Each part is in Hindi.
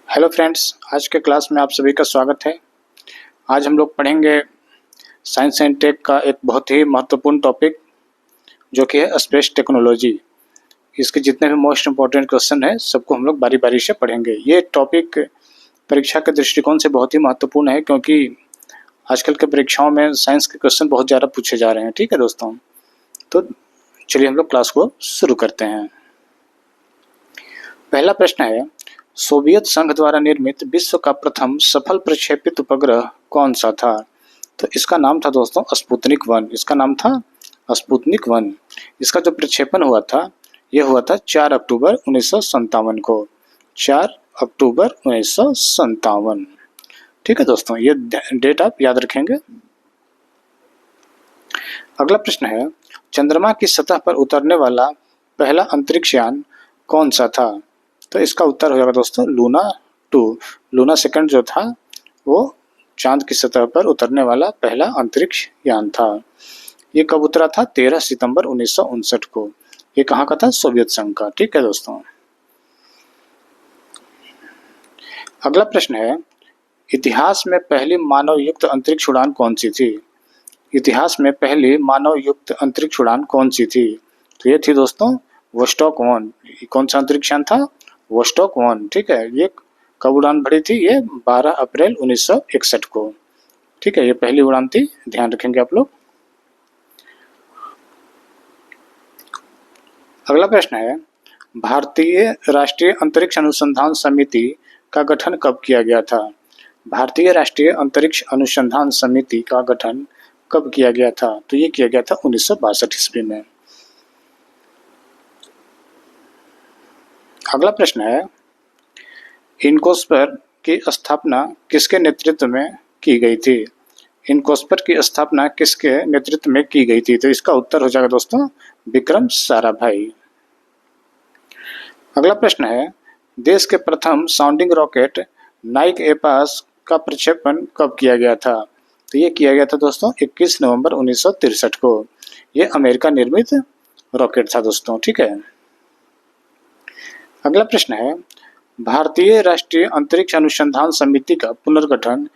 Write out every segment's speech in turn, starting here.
हेलो फ्रेंड्स, आज के क्लास में आप सभी का स्वागत है। आज हम लोग पढ़ेंगे साइंस एंड टेक का एक बहुत ही महत्वपूर्ण टॉपिक जो कि है स्पेस टेक्नोलॉजी। इसके जितने भी मोस्ट इम्पॉर्टेंट क्वेश्चन हैं सबको हम लोग बारी बारी से पढ़ेंगे। ये टॉपिक परीक्षा के दृष्टिकोण से बहुत ही महत्वपूर्ण है क्योंकि आजकल के परीक्षाओं में साइंस के क्वेश्चन बहुत ज़्यादा पूछे जा रहे हैं। ठीक है दोस्तों, तो चलिए हम लोग क्लास को शुरू करते हैं। पहला प्रश्न है, सोवियत संघ द्वारा निर्मित विश्व का प्रथम सफल प्रक्षेपित उपग्रह कौन सा था? तो इसका नाम था दोस्तों स्पुतनिक 1। इसका नाम था स्पुतनिक 1। इसका जो प्रक्षेपण हुआ था यह हुआ था 4 अक्टूबर 1957 को। 4 अक्टूबर 1957। ठीक है दोस्तों, ये डेट आप याद रखेंगे। अगला प्रश्न है, चंद्रमा की सतह पर उतरने वाला पहला अंतरिक्ष यान कौन सा था? तो इसका उत्तर हो जाएगा दोस्तों लूना 2। लूना सेकंड जो था वो चांद की सतह पर उतरने वाला पहला अंतरिक्ष यान था। ये कब उतरा था? 13 सितंबर 1959 को। ये कहाँ का था? सोवियत संघ का। ठीक है दोस्तों। अगला प्रश्न है, इतिहास में पहली मानव युक्त अंतरिक्ष उड़ान कौन सी थी? इतिहास में पहली मानव युक्त अंतरिक्ष उड़ान कौन सी थी? तो ये थी दोस्तों वोस्टॉक 1। कौन सा अंतरिक्ष यान था? वोस्टॉक 1। ठीक है, ये कब उड़ान भरी थी? ये 12 अप्रैल 1961 को। ठीक है, ये पहली उड़ान थी, ध्यान रखेंगे आप लोग। अगला प्रश्न है, भारतीय राष्ट्रीय अंतरिक्ष अनुसंधान समिति का गठन कब किया गया था? भारतीय राष्ट्रीय अंतरिक्ष अनुसंधान समिति का गठन कब किया गया था? तो ये किया गया था 1962 ईस्वी में। अगला प्रश्न है, इनकोस्पर की स्थापना किसके नेतृत्व में की गई थी? इनकोस्पर की स्थापना किसके नेतृत्व में की गई थी? तो इसका उत्तर हो जाएगा दोस्तों विक्रम साराभाई। अगला प्रश्न है, देश के प्रथम साउंडिंग रॉकेट नाइक एपास का प्रक्षेपण कब किया गया था? तो ये किया गया था दोस्तों 21 नवंबर 1963 को। ये अमेरिका निर्मित रॉकेट था दोस्तों। ठीक है। अगला प्रश्न है, भारतीय राष्ट्रीय अंतरिक्ष अनुसंधान समिति का पुनर्गठन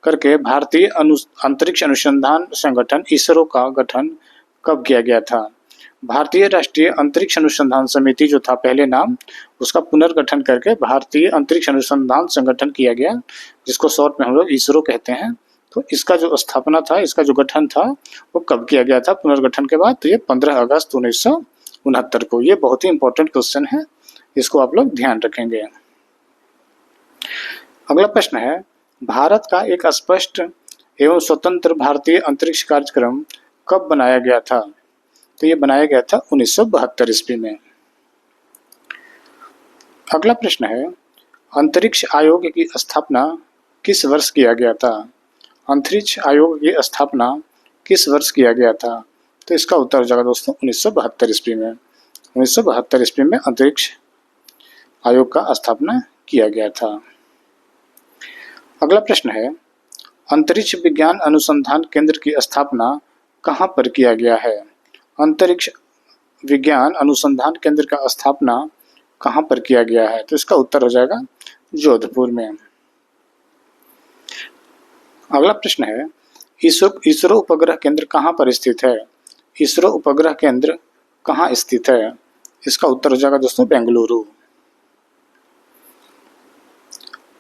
करके भारतीय अंतरिक्ष अनुसंधान संगठन इसरो का गठन कब किया गया था? भारतीय राष्ट्रीय अंतरिक्ष अनुसंधान समिति जो था पहले नाम, उसका पुनर्गठन करके भारतीय अंतरिक्ष अनुसंधान संगठन किया गया, जिसको शॉर्ट में हम लोग इसरो कहते हैं। तो इसका जो स्थापना था, इसका जो गठन था वो कब किया गया था पुनर्गठन के बाद? तो ये 15 अगस्त 1969 को। ये बहुत ही इंपॉर्टेंट क्वेश्चन है, इसको आप लोग ध्यान रखेंगे। अगला प्रश्न है, भारत का एक स्पष्ट एवं स्वतंत्र भारतीय अंतरिक्ष कार्यक्रम कब बनाया गया था? तो ये बनाया गया था 1972 ईस्वी में। अगला प्रश्न है, अंतरिक्ष आयोग की स्थापना किस वर्ष किया गया था? अंतरिक्ष आयोग की स्थापना किस वर्ष किया गया था? तो इसका उत्तर हो जाएगा दोस्तों 1972 ईस्वी में। 1972 ईस्वी में अंतरिक्ष आयोग का स्थापना किया गया था। अगला प्रश्न है, अंतरिक्ष विज्ञान अनुसंधान केंद्र की स्थापना कहाँ पर किया गया है? अंतरिक्ष विज्ञान अनुसंधान केंद्र का स्थापना कहाँ पर किया गया है? तो इसका उत्तर हो जाएगा जोधपुर में। अगला प्रश्न है, इसरो उपग्रह केंद्र कहाँ पर स्थित है? इसरो उपग्रह केंद्र कहाँ स्थित है? इसका उत्तर हो जाएगा दोस्तों बेंगलुरु।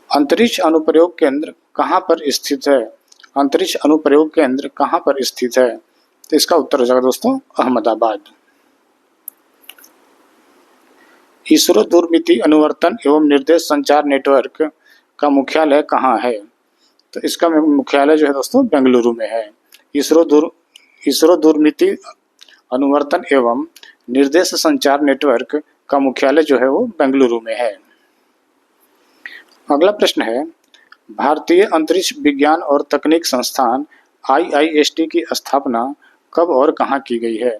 अंतरिक्ष अनुप्रयोग केंद्र कहाँ पर स्थित है? अंतरिक्ष अनुप्रयोग केंद्र कहाँ पर स्थित है? तो इसका उत्तर हो जाएगा दोस्तों अहमदाबाद। इसरो दूरमिति अनुवर्तन एवं निर्देश संचार नेटवर्क का मुख्यालय कहाँ है? तो इसका मुख्यालय जो है दोस्तों बेंगलुरु में है। इसरो दूरमिति अनुवर्तन एवं निर्देश संचार नेटवर्क का मुख्यालय जो है वो बेंगलुरु में है। अगला प्रश्न है, भारतीय अंतरिक्ष विज्ञान और तकनीक संस्थान IIST की स्थापना कब और कहाँ की गई है?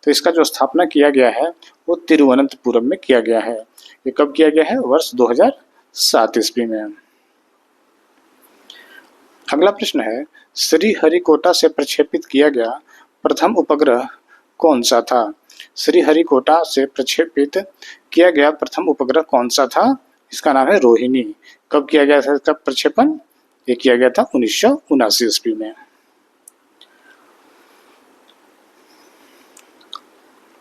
तो इसका जो स्थापना किया गया है वो तिरुवनंतपुरम में किया गया है। ये कब किया गया है? वर्ष 2007 ईस्वी में। अगला प्रश्न है, श्रीहरिकोटा से प्रक्षेपित किया गया प्रथम उपग्रह कौन सा था? श्रीहरिकोटा से प्रक्षेपित किया गया प्रथम उपग्रह कौन सा था? इसका नाम है रोहिणी। कब किया गया था इसका प्रक्षेपण? ये किया गया था 1979 ईस्वी में।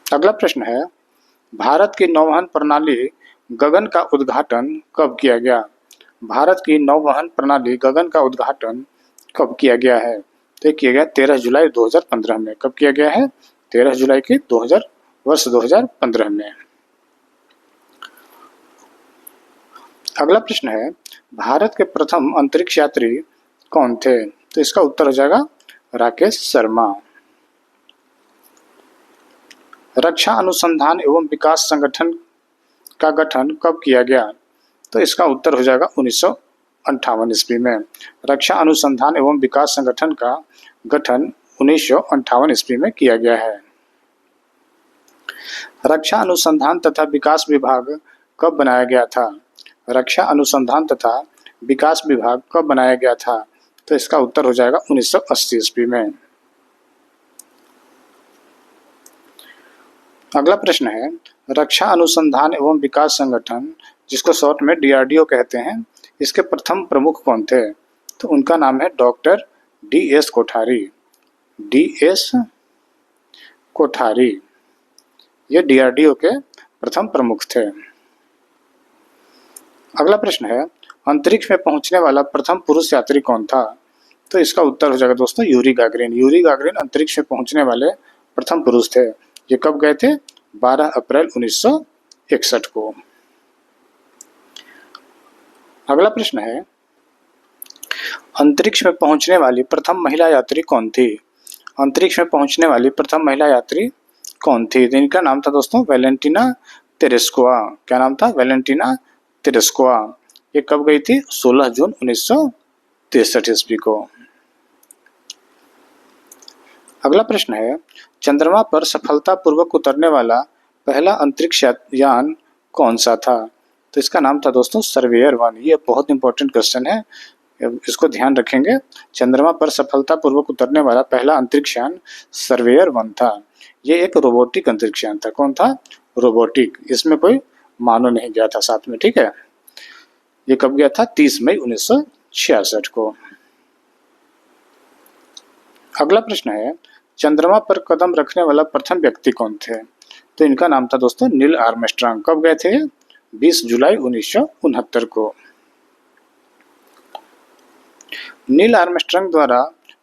अगला प्रश्न है, भारत की नौवहन प्रणाली गगन का उद्घाटन कब किया गया? भारत की नौवहन प्रणाली गगन का उद्घाटन कब किया गया है? तो किया गया 13 जुलाई 2015 में। कब किया गया है? 13 जुलाई के 2015 में। अगला प्रश्न है, भारत के प्रथम अंतरिक्ष यात्री कौन थे? तो इसका उत्तर हो जाएगा राकेश शर्मा। रक्षा अनुसंधान एवं विकास संगठन का गठन कब किया गया? तो इसका उत्तर हो जाएगा 1958 ईस्वी में। रक्षा अनुसंधान एवं विकास संगठन का गठन 1958 ईस्वी में किया गया है। रक्षा अनुसंधान तथा विकास विभाग कब बनाया गया था? रक्षा अनुसंधान तथा विकास विभाग कब बनाया गया था? तो इसका उत्तर हो जाएगा 1980 ईस्वी में। अगला प्रश्न है, रक्षा अनुसंधान एवं विकास संगठन, जिसको शॉर्ट में DRDO कहते हैं, इसके प्रथम प्रमुख कौन थे? तो उनका नाम है doctor DS Kothari. DS Kothari ये DRDO के प्रथम प्रमुख थे। अगला प्रश्न है, अंतरिक्ष में पहुंचने वाला प्रथम पुरुष यात्री कौन था? तो इसका उत्तर हो जाएगा दोस्तों यूरी गागरिन। यूरी गागरिन अंतरिक्ष में पहुंचने वाले प्रथम पुरुष थे। ये कब गए थे? 12 अप्रैल 1961 को। अगला प्रश्न है, अंतरिक्ष में पहुंचने वाली प्रथम महिला यात्री कौन थी? अंतरिक्ष में पहुंचने वाली प्रथम महिला यात्री कौन थी? इनका नाम था दोस्तों वेलेंटिना तेरेस्कोवा। क्या नाम था? Valentina Tereshkova. ये कब गई थी? 16 जून 1963 ईस्वी को। अगला प्रश्न है, चंद्रमा पर सफलतापूर्वक उतरने वाला पहला अंतरिक्ष यान कौन सा था? तो इसका नाम था दोस्तों सर्वेयर 1। ये बहुत इंपॉर्टेंट क्वेश्चन है, इसको ध्यान रखेंगे। चंद्रमा पर सफलतापूर्वक उतरने वाला पहला अंतरिक्ष यान सर्वेयर 1 था। ये एक रोबोटिक अंतरिक्ष यान था। कौन था? रोबोटिक। इसमें कोई मानव नहीं गया था साथ में, ठीक है। ये कब गया था? 30 मई 1966 को। अगला प्रश्न है, चंद्रमा पर कदम रखने वाला प्रथम व्यक्ति कौन थे? तो इनका नाम था दोस्तों नील आर्मस्ट्रांग। कब गए थे? 20 जुलाई 1969 को। नील आर्मस्ट्रांग द्वारा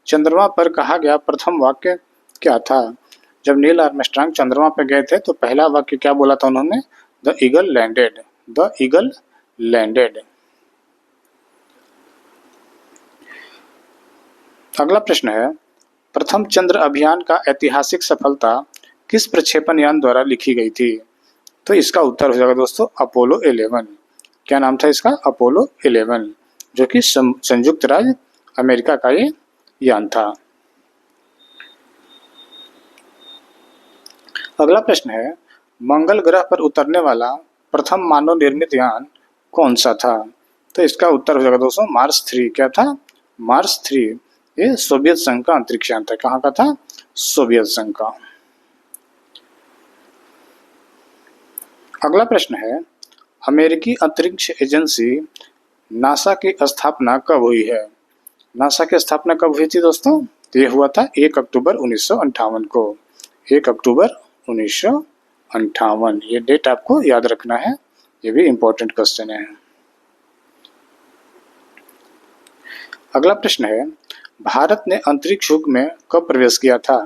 चंद्रमा पर कहा गया प्रथम वाक्य क्या था? जब नील आर्मस्ट्रांग चंद्रमा पर गए थे तो पहला वाक्य क्या बोला था उन्होंने? The eagle landed. The eagle landed. अगला प्रश्न है, प्रथम चंद्र अभियान का ऐतिहासिक सफलता किस प्रक्षेपण यान द्वारा लिखी गई थी? तो इसका उत्तर हो जाएगा दोस्तों अपोलो 11। क्या नाम था इसका? अपोलो 11, जो कि संयुक्त राज्य अमेरिका का ये यान था। अगला प्रश्न है, मंगल ग्रह पर उतरने वाला प्रथम मानव निर्मित यान कौन सा था? तो इसका उत्तर हो जाएगा दोस्तों मार्स 3। क्या था? मार्स 3। ये सोवियत संघ का अंतरिक्ष यान था। कहाँ का था? सोवियत संघ का। अगला प्रश्न है, अमेरिकी अंतरिक्ष एजेंसी नासा की स्थापना कब हुई है? नासा की स्थापना कब हुई थी दोस्तों? ये हुआ था 1 अक्टूबर 1958 को। 1 अक्टूबर 1958। ये डेट आपको याद रखना है, ये भी इंपॉर्टेंट क्वेश्चन है। अगला प्रश्न है, भारत ने अंतरिक्ष युग में कब प्रवेश किया था?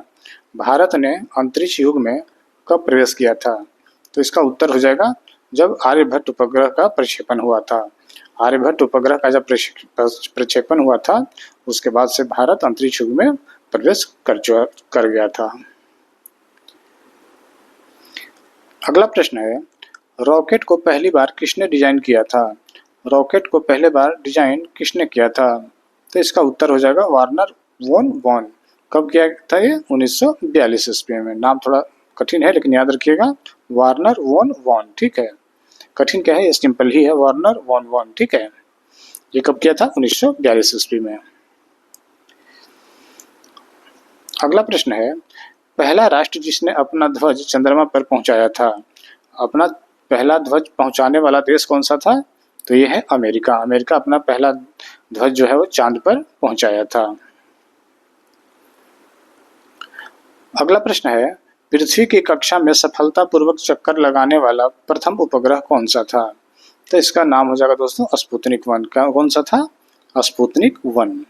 भारत ने अंतरिक्ष युग में कब प्रवेश किया था? तो इसका उत्तर हो जाएगा जब आर्यभट्ट उपग्रह का प्रक्षेपण हुआ था। आर्यभट्ट उपग्रह का जब प्रक्षेपण हुआ था उसके बाद से भारत अंतरिक्ष युग में प्रवेश कर गया था। अगला प्रश्न है, रॉकेट को पहली बार किसने डिजाइन किया था? रॉकेट को पहले बार डिजाइन किसने किया था? तो इसका उत्तर हो जाएगा वार्नर वॉन बॉर्न। कब किया था ये? 1942 ईस्वी में। नाम थोड़ा कठिन है लेकिन याद रखिएगा, वार्नर वॉन बॉर्न, ठीक है। कठिन क्या है, ये सिंपल ही है, वार्नर वॉन बॉर्न, ठीक है। ये कब किया था? 1942 ईस्वी में। अगला प्रश्न है, पहला राष्ट्र जिसने अपना ध्वज चंद्रमा पर पहुंचाया था। अपना पहला ध्वज पहुंचाने वाला देश कौन सा था? तो ये है अमेरिका। अमेरिका अपना पहला ध्वज जो है वो चांद पर पहुंचाया था। अगला प्रश्न है, पृथ्वी की कक्षा में सफलतापूर्वक चक्कर लगाने वाला प्रथम उपग्रह कौन सा था? तो इसका नाम हो जाएगा दोस्तों स्पुतनिक 1। कौन सा था? स्पुतनिक 1।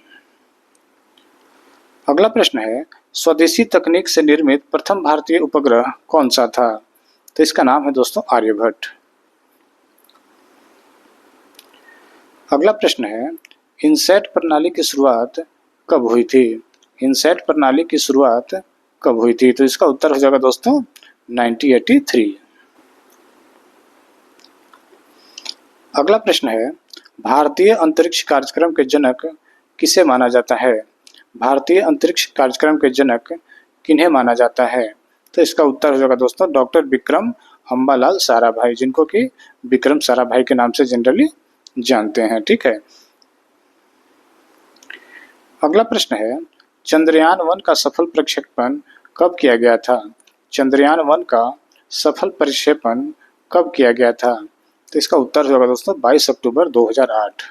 अगला प्रश्न है, स्वदेशी तकनीक से निर्मित प्रथम भारतीय उपग्रह कौन सा था? तो इसका नाम है दोस्तों आर्यभट्ट। अगला प्रश्न है, इनसैट प्रणाली की शुरुआत कब हुई थी? इनसैट प्रणाली की शुरुआत कब हुई थी? तो इसका उत्तर हो जाएगा दोस्तों 1983। अगला प्रश्न है, भारतीय अंतरिक्ष कार्यक्रम के जनक किसे माना जाता है? भारतीय अंतरिक्ष कार्यक्रम के जनक किन्हें माना जाता है? तो इसका उत्तर हो जाएगा दोस्तों डॉक्टर विक्रम अम्बालाल साराभाई, जिनको कि विक्रम साराभाई के नाम से जनरली जानते हैं। ठीक है। अगला प्रश्न है, चंद्रयान 1 का सफल प्रक्षेपण कब किया गया था? चंद्रयान 1 का सफल प्रक्षेपण कब किया गया था? तो इसका उत्तर होगा दोस्तों 22 अक्टूबर 2008।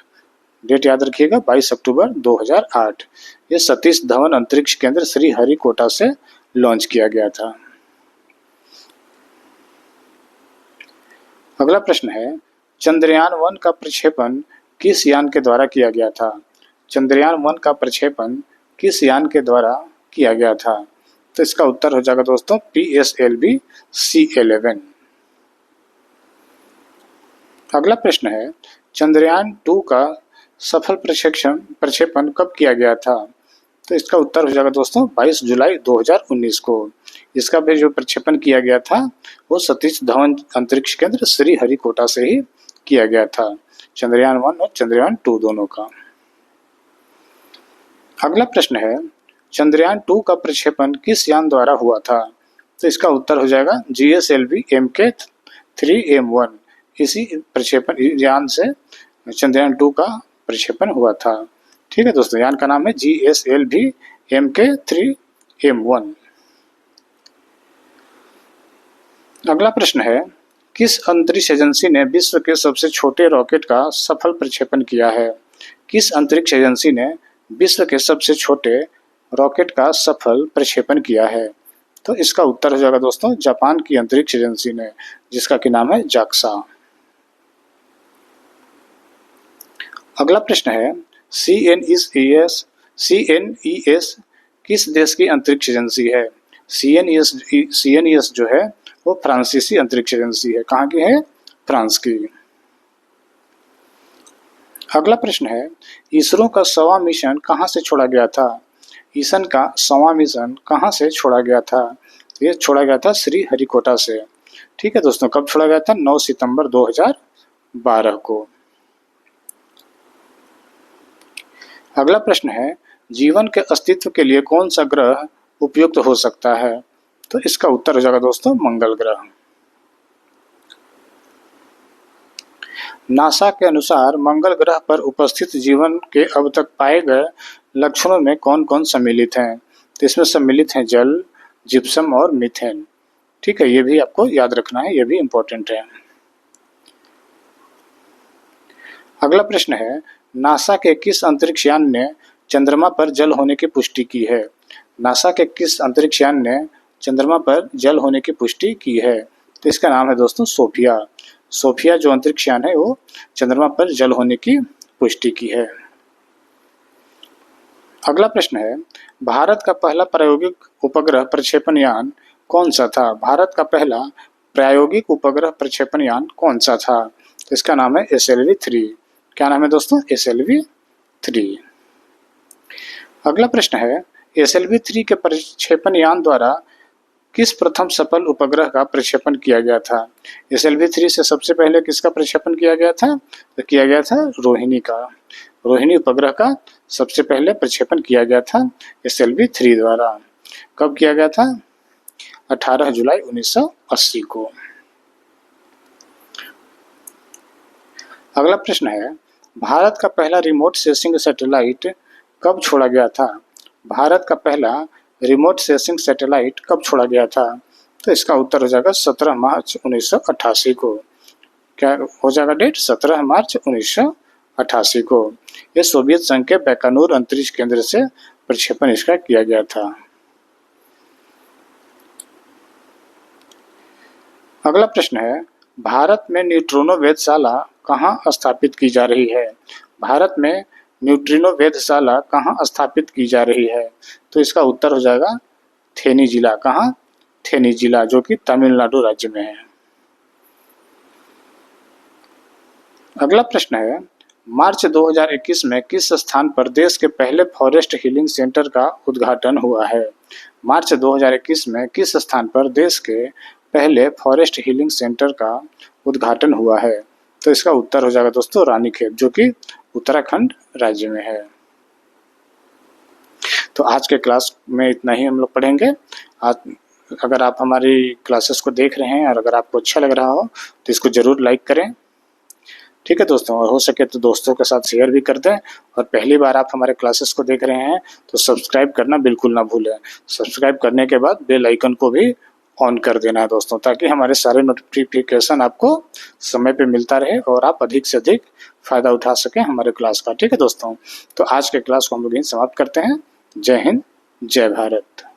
डेट याद रखिएगा 22 अक्टूबर 2008। ये सतीश धवन अंतरिक्ष केंद्र श्रीहरिकोटा से लॉन्च किया गया था। अगला प्रश्न है, चंद्रयान 1 का प्रक्षेपण किस यान के द्वारा किया गया था? चंद्रयान 1 का प्रक्षेपण किस यान के द्वारा किया गया था? तो इसका उत्तर हो जाएगा दोस्तों PSLV C11। अगला प्रश्न है, चंद्रयान 2 का सफल प्रक्षेपण कब किया गया था? तो इसका उत्तर हो जाएगा दोस्तों 22 जुलाई 2019 को। इसका भी जो प्रक्षेपण किया गया था वो सतीश धवन अंतरिक्ष केंद्र श्रीहरिकोटा से ही किया गया था, चंद्रयान 1 और चंद्रयान 2 दोनों का। अगला प्रश्न है, चंद्रयान 2 का प्रक्षेपण किस यान द्वारा हुआ था? तो इसका उत्तर हो जाएगा GSLV MK3M1। इसी प्रक्षेपण यान से चंद्रयान 2 का प्रक्षेपण हुआ था। ठीक है दोस्तों, यान का नाम है GSLV MK3M1। अगला प्रश्न है, किस अंतरिक्ष एजेंसी ने विश्व के सबसे छोटे रॉकेट का सफल प्रक्षेपण किया है? किस अंतरिक्ष एजेंसी ने विश्व के सबसे छोटे रॉकेट का सफल प्रक्षेपण किया है? तो इसका उत्तर हो जाएगा दोस्तों जापान की अंतरिक्ष एजेंसी ने, जिसका कि नाम है जाक्सा। अगला प्रश्न है, CNES किस देश की अंतरिक्ष एजेंसी है? CNES जो है वो फ्रांसीसी अंतरिक्ष एजेंसी है। कहाँ की है? फ्रांस की। अगला प्रश्न है, इसरो का 100वां मिशन कहाँ से छोड़ा गया था? इसरो का 100वां मिशन कहाँ से छोड़ा गया था? ये छोड़ा गया था श्रीहरिकोटा से। ठीक है दोस्तों, कब छोड़ा गया था? 9 सितंबर 2012 को। अगला प्रश्न है, जीवन के अस्तित्व के लिए कौन सा ग्रह उपयुक्त हो सकता है? तो इसका उत्तर हो जाएगा दोस्तों मंगल ग्रह। नासा के अनुसार मंगल ग्रह पर उपस्थित जीवन के अब तक पाए गए लक्षणों में कौन कौन सम्मिलित हैं? तो इसमें सम्मिलित हैं जल, जिप्सम और मीथेन। ठीक है, ये भी आपको याद रखना है, ये भी इंपॉर्टेंट है। अगला प्रश्न है, नासा के किस अंतरिक्ष यान ने चंद्रमा पर जल होने की पुष्टि की है? नासा के किस अंतरिक्ष यान ने चंद्रमा पर जल होने की पुष्टि की है? तो इसका नाम है दोस्तों सोफिया। सोफिया जो अंतरिक्ष यान है वो चंद्रमा पर जल होने की पुष्टि की है। अगला प्रश्न है, भारत का पहला प्रायोगिक उपग्रह प्रक्षेपण यान कौन सा था? भारत का पहला प्रायोगिक उपग्रह प्रक्षेपण यान कौन सा था? तो इसका नाम है SLV-3। क्या नाम है दोस्तों? SLV-3। अगला प्रश्न है, SLV-3 के प्रक्षेपण यान द्वारा किस प्रथम सफल उपग्रह का प्रक्षेपण किया गया था? SLV-3 से सबसे पहले किसका प्रक्षेपण किया गया था? तो किया गया था रोहिणी का। रोहिणी उपग्रह का सबसे पहले प्रक्षेपण किया गया था SLV-3 द्वारा। कब किया गया था? 18 जुलाई 1980 को। अगला प्रश्न है, भारत का पहला रिमोट सेंसिंग सैटेलाइट कब छोड़ा गया था? भारत का पहला रिमोट सेंसिंग सैटेलाइट कब छोड़ा गया था? तो इसका उत्तर हो जाएगा 17 मार्च 1988 को। क्या हो जाएगा डेट? 17 मार्च 1988 को। यह सोवियत संघ के बैकानूर अंतरिक्ष केंद्र से प्रक्षेपण इसका किया गया था। अगला प्रश्न है, भारत में न्यूट्रिनो वेधशाला कहाँ स्थापित की जा रही है? भारत में न्यूट्रिनो वेधशाला कहाँ स्थापित की जा रही है? तो इसका उत्तर हो जाएगा थेनी जिला। कहाँ? थेनी जिला, जो कि तमिलनाडु राज्य में है। अगला प्रश्न है, मार्च 2021 में किस स्थान पर देश के पहले फॉरेस्ट हीलिंग सेंटर का उद्घाटन हुआ है? मार्च 2021 में किस स्थान पर देश के पहले फॉरेस्ट हीलिंग सेंटर का उद्घाटन हुआ है? तो इसका उत्तर हो जाएगा दोस्तों रानीखेत, जो कि उत्तराखंड राज्य में है। तो आज के क्लास में इतना ही हम लोग पढ़ेंगे। आज अगर आप हमारी क्लासेस को देख रहे हैं और अगर आपको अच्छा लग रहा हो तो इसको ज़रूर लाइक करें, ठीक है दोस्तों, और हो सके तो दोस्तों के साथ शेयर भी कर दें। और पहली बार आप हमारे क्लासेस को देख रहे हैं तो सब्सक्राइब करना बिल्कुल ना भूलें। सब्सक्राइब करने के बाद बेल आइकन को भी ऑन कर देना है दोस्तों, ताकि हमारे सारे नोटिफिकेशन आपको समय पे मिलता रहे और आप अधिक से अधिक फ़ायदा उठा सकें हमारे क्लास का। ठीक है दोस्तों, तो आज के क्लास को हम लोग यहीं समाप्त करते हैं। जय हिंद, जय भारत।